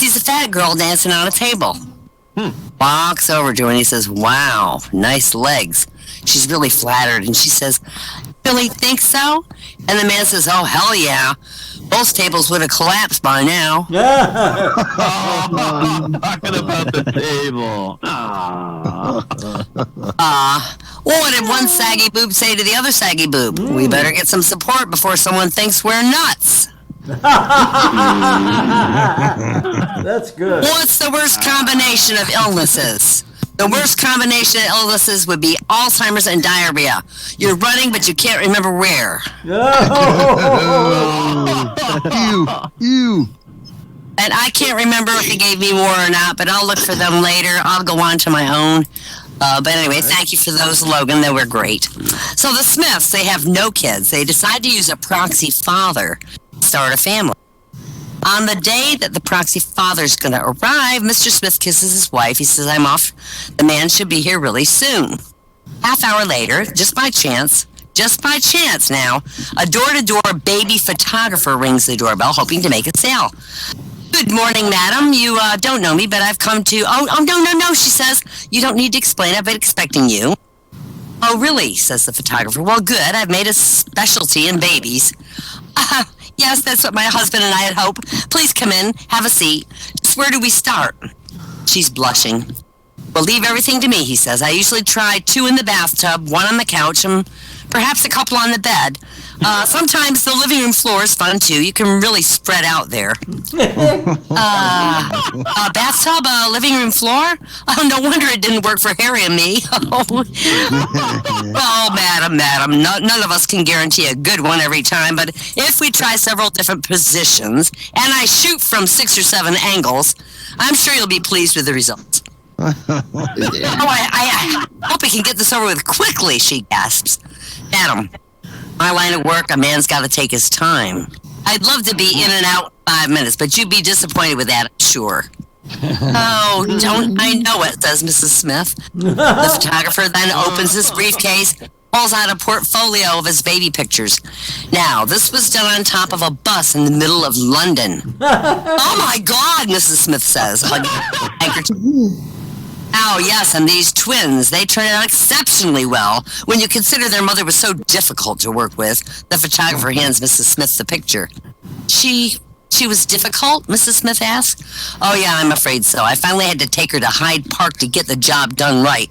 sees a fat girl dancing on a table. Walks over to her and he says, wow, nice legs. She's really flattered, and she says, really think so? And the man says, oh, hell yeah. Both tables would have collapsed by now. Talking about the table. What did one saggy boob say to the other saggy boob? We better get some support before someone thinks we're nuts. That's good. What's the worst combination of illnesses? The worst combination of illnesses would be Alzheimer's and diarrhea. You're running, but you can't remember where. You. And I can't remember if he gave me more or not, but I'll look for them later. I'll go on to my own. But anyway, thank you for those, Logan. They were great. So the Smiths, they have no kids. They decide to use a proxy father to start a family. On the day that the proxy father's going to arrive, Mr. Smith kisses his wife. He says, I'm off. The man should be here really soon. Half hour later, just by chance now, a door-to-door baby photographer rings the doorbell, hoping to make a sale. Good morning, madam. You don't know me, but I've come to... Oh, no, she says. You don't need to explain. I've been expecting you. Oh, really, says the photographer. Well, good. I've made a specialty in babies. Yes, that's what my husband and I had hoped. Please come in. Have a seat. Just where do we start? She's blushing. Well, leave everything to me, he says. I usually try 2 in the bathtub, 1 on the couch, and perhaps a couple on the bed. Sometimes the living room floor is fun, too. You can really spread out there. Bathtub, living room floor? Oh, no wonder it didn't work for Harry and me. Oh, madam, none of us can guarantee a good one every time, but if we try several different positions, and I shoot from 6 or 7 angles, I'm sure you'll be pleased with the results. I hope we can get this over with quickly, she gasps. Madam, my line of work, a man's got to take his time. I'd love to be in and out in 5 minutes, but you'd be disappointed with that, I'm sure. Oh, don't I know it, says Mrs. Smith. The photographer then opens his briefcase, pulls out a portfolio of his baby pictures. Now, this was done on top of a bus in the middle of London. Oh my God, Mrs. Smith says. Oh, yes, and these twins, they turned out exceptionally well when you consider their mother was so difficult to work with. The photographer hands Mrs. Smith the picture. She was difficult, Mrs. Smith asked. Oh, yeah, I'm afraid so. I finally had to take her to Hyde Park to get the job done right.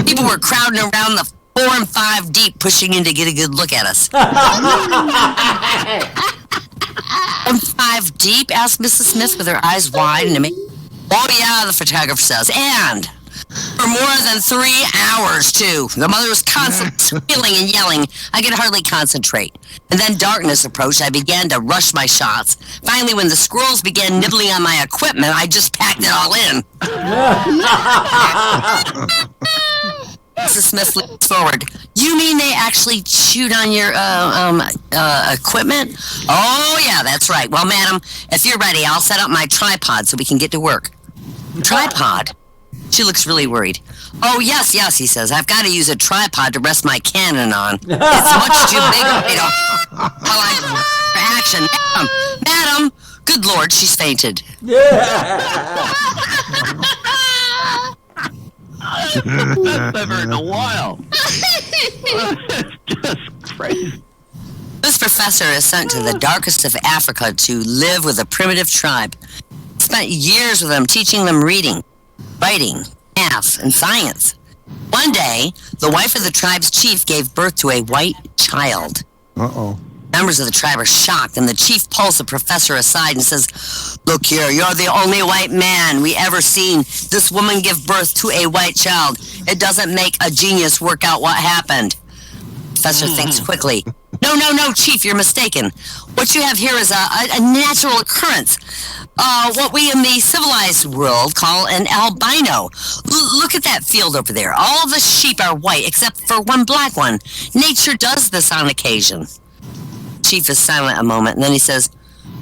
People were crowding around the 4 and 5 deep, pushing in to get a good look at us. 4 and 5 deep? Asked Mrs. Smith with her eyes wide and amazed. Oh, yeah, the photographer says. And for more than 3 hours, too. The mother was constantly squealing and yelling. I could hardly concentrate. And then darkness approached. I began to rush my shots. Finally, when the squirrels began nibbling on my equipment, I just packed it all in. Mrs. Smith leans forward. You mean they actually chewed on your equipment? Oh, yeah, that's right. Well, madam, if you're ready, I'll set up my tripod so we can get to work. Tripod? She looks really worried. Oh, yes, he says. I've got to use a tripod to rest my cannon on. It's much too big, for action. Madam, good Lord, she's fainted. Best ever in a while. It's just crazy. This professor is sent to the darkest of Africa to live with a primitive tribe. He spent years with them, teaching them reading, writing, math, and science. One day, the wife of the tribe's chief gave birth to a white child. Uh-oh. Members of the tribe are shocked, and the chief pulls the professor aside and says, look here, you're the only white man we ever seen this woman give birth to a white child. It doesn't make a genius work out what happened. Professor thinks quickly. No, Chief, you're mistaken. What you have here is a natural occurrence. What we in the civilized world call an albino. Look at that field over there. All the sheep are white except for one black one. Nature does this on occasion. Chief is silent a moment, and then he says,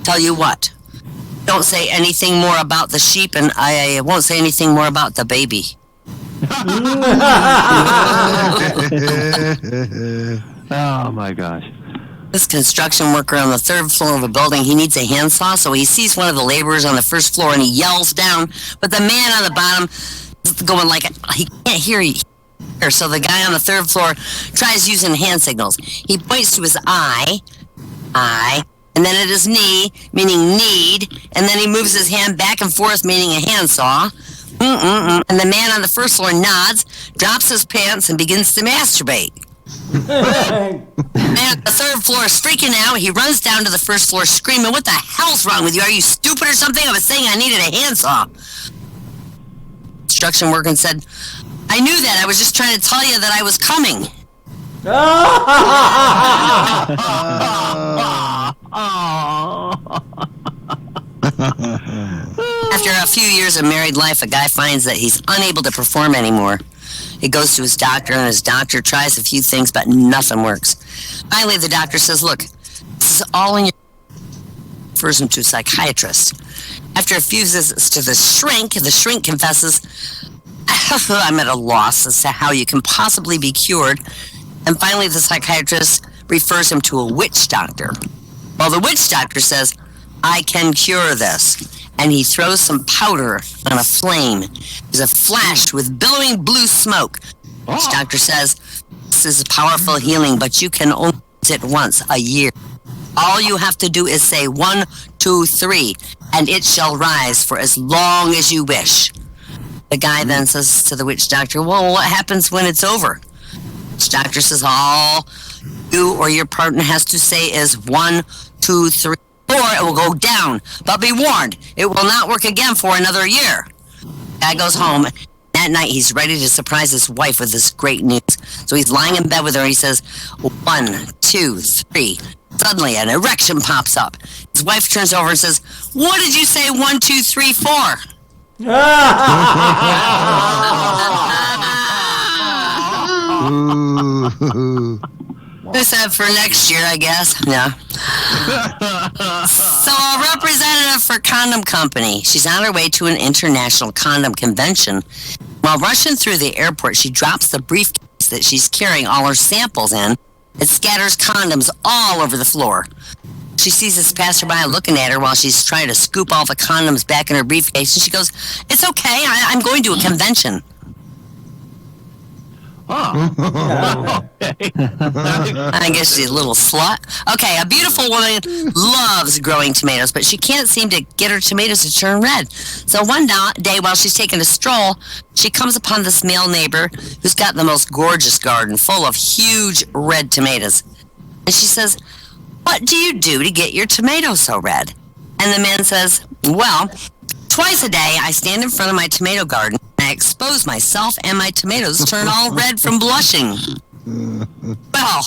tell you what, don't say anything more about the sheep, and I won't say anything more about the baby. Oh my gosh. This construction worker on the third floor of a building, he needs a handsaw, so he sees one of the laborers on the first floor and he yells down, but the man on the bottom is going like, he can't hear you. So the guy on the third floor tries using hand signals. He points to his eye, and then at his knee, meaning need, and then he moves his hand back and forth, meaning a handsaw. And the man on the first floor nods, drops his pants, and begins to masturbate. Man, the third floor is freaking out. He runs down to the first floor screaming, "What the hell's wrong with you? Are you stupid or something? I was saying I needed a handsaw." Construction worker said, "I knew that. I was just trying to tell you that I was coming." After a few years of married life, a guy finds that he's unable to perform anymore. He goes to his doctor, and his doctor tries a few things, but nothing works. Finally, the doctor says, "Look, this is all in your..." Refers him to a psychiatrist. After a few visits to the shrink confesses, "I'm at a loss as to how you can possibly be cured." And finally, the psychiatrist refers him to a witch doctor. Well, the witch doctor says, "I can cure this." And he throws some powder on a flame. There's a flash with billowing blue smoke. The witch doctor says, "This is powerful healing, but you can only use it once a year. All you have to do is say 1, 2, 3, and it shall rise for as long as you wish." The guy then says to the witch doctor, "Well, what happens when it's over?" The witch doctor says, "All you or your partner has to say is 1, 2, 3, or it will go down. But be warned, it will not work again for another year." The guy goes home. That night, he's ready to surprise his wife with this great news. So he's lying in bed with her, and he says, 1, 2, 3. Suddenly, an erection pops up. His wife turns over and says, "What did you say 1, 2, 3 for?" This for next year, I guess. Yeah. So a representative for Condom Company. She's on her way to an international condom convention. While rushing through the airport, she drops the briefcase that she's carrying all her samples in. It scatters condoms all over the floor. She sees this passerby looking at her while she's trying to scoop all the condoms back in her briefcase, and she goes, "It's okay, I'm going to a convention." I guess she's a little slut. Okay, a beautiful woman loves growing tomatoes, but she can't seem to get her tomatoes to turn red. So one day, while she's taking a stroll, she comes upon this male neighbor who's got the most gorgeous garden full of huge red tomatoes. And she says, "What do you do to get your tomatoes so red?" And the man says, "Well, twice a day I stand in front of my tomato garden and I expose myself, and my tomatoes turn all red from blushing." Well,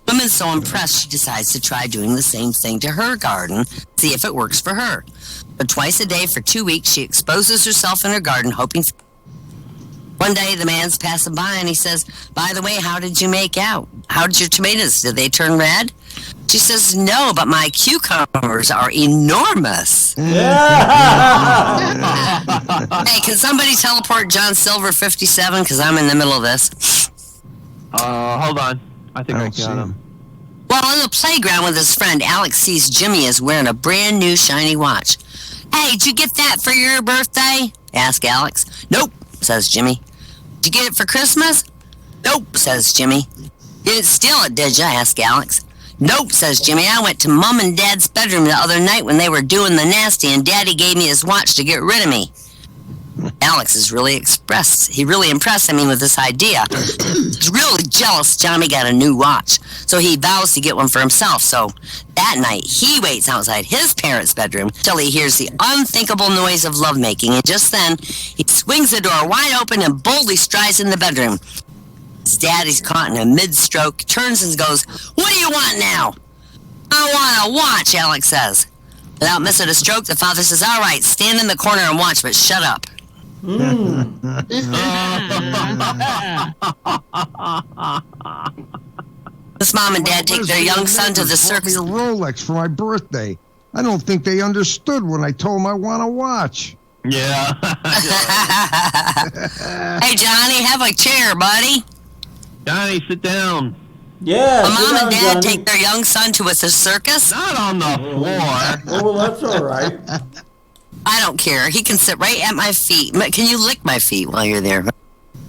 woman's so impressed she decides to try doing the same thing to her garden, see if it works for her. But twice a day for 2 weeks she exposes herself in her garden, hoping. One day the man's passing by and he says, "By the way, how did you make out? How did your tomatoes, did they turn red?" She says, "No, but my cucumbers are enormous." Hey, can somebody teleport John Silver 57? Because I'm in the middle of this. Hold on. I think I got him. While in the playground with his friend, Alex sees Jimmy is wearing a brand new shiny watch. "Hey, did you get that for your birthday?" asks Alex. "Nope," says Jimmy. "Did you get it for Christmas?" "Nope," says Jimmy. "You didn't steal it, did you?" asks Alex. "Nope," says Jimmy. "I went to Mom and Dad's bedroom the other night when they were doing the nasty, and Daddy gave me his watch to get rid of me." Alex is really impressed. With this idea. He's really jealous Johnny got a new watch, so he vows to get one for himself. So that night, he waits outside his parents' bedroom till he hears the unthinkable noise of lovemaking, and just then, he swings the door wide open and boldly strides in the bedroom. His daddy's caught in a mid-stroke, turns and goes, "What do you want now?" "I want a watch," Alex says. Without missing a stroke, the father says, "All right, stand in the corner and watch, but shut up." This mom and dad take their young son to the circus. Bought me a Rolex for my birthday. I don't think they understood when I told them I want a watch. Yeah. Hey, Johnny, have a chair, buddy. Johnny, sit down. Yeah. A sit mom and down, dad Johnny. take their young son to a circus. Not on the floor. Oh, well, that's all right. I don't care. He can sit right at my feet. Can you lick my feet while you're there?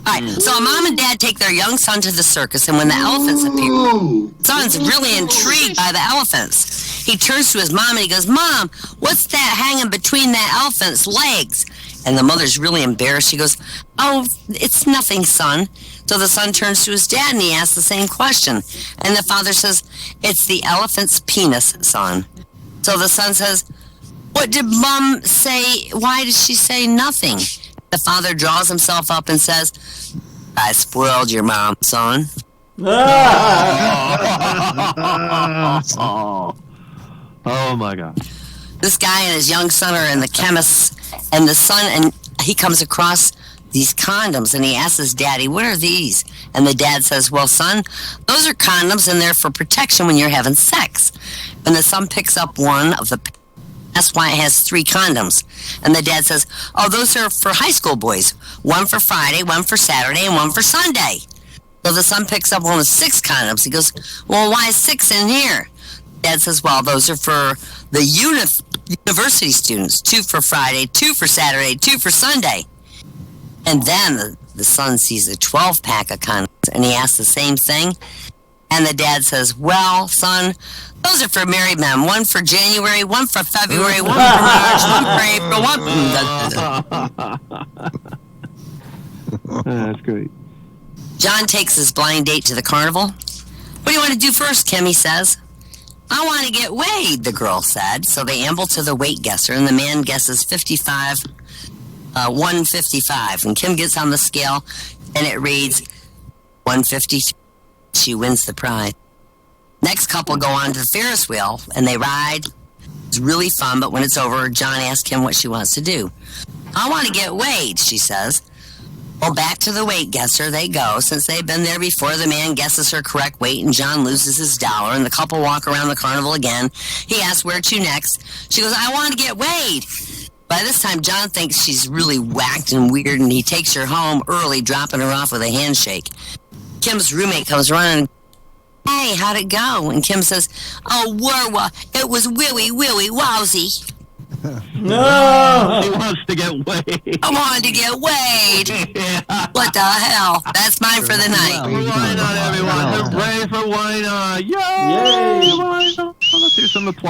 All right. So a mom and dad take their young son to the circus, and when the elephants appear, son's really intrigued by the elephants. He turns to his mom and he goes, "Mom, what's that hanging between that elephant's legs?" And the mother's really embarrassed. She goes, "Oh, it's nothing, son." So the son turns to his dad and he asks the same question. And the father says, "It's the elephant's penis, son." So the son says, "What did mom say? Why did she say nothing?" The father draws himself up and says, "I spoiled your mom, son." Oh my God. This guy and his young son are in the chemist's, and the son, and he comes across these condoms, and he asks his daddy, "What are these?" And the dad says, "Well, son, those are condoms, and they're for protection when you're having sex." And the son picks up one of the, that's why it has 3 condoms. And the dad says, "Oh, those are for high school boys. One for Friday, one for Saturday, and one for Sunday." So the son picks up one with 6 condoms. He goes, "Well, why is 6 in here?" Dad says, "Well, those are for the university students. 2 for Friday, 2 for Saturday, 2 for Sunday." And then the son sees a 12-pack of condoms, and he asks the same thing. And the dad says, "Well, son, those are for married men. One for January, one for February, one for March, one for April, one for..." That's great. John takes his blind date to the carnival. "What do you want to do first, Kim?" he says. "I want to get weighed," the girl said. So they amble to the weight guesser, and the man guesses 155. And Kim gets on the scale, and it reads 152. She wins the prize. Next couple go on to the Ferris wheel, and they ride. It's really fun, but when it's over, John asks Kim what she wants to do. "I want to get weighed," she says. Well, back to the weight guesser they go. Since they've been there before, the man guesses her correct weight, and John loses his $1, and the couple walk around the carnival again. He asks, "Where to next?" She goes, "I want to get weighed." By this time, John thinks she's really whacked and weird, and he takes her home early, dropping her off with a handshake. Kim's roommate comes running. "Hey, how'd it go?" And Kim says, "Oh, it was willy wowsy." No. He wants to get weighed. I wanted to get weighed. Yeah. What the hell? That's mine for the night. Why not, everyone? Hooray for Wynott. Yay! Yay. Wynott. Let's hear some applause.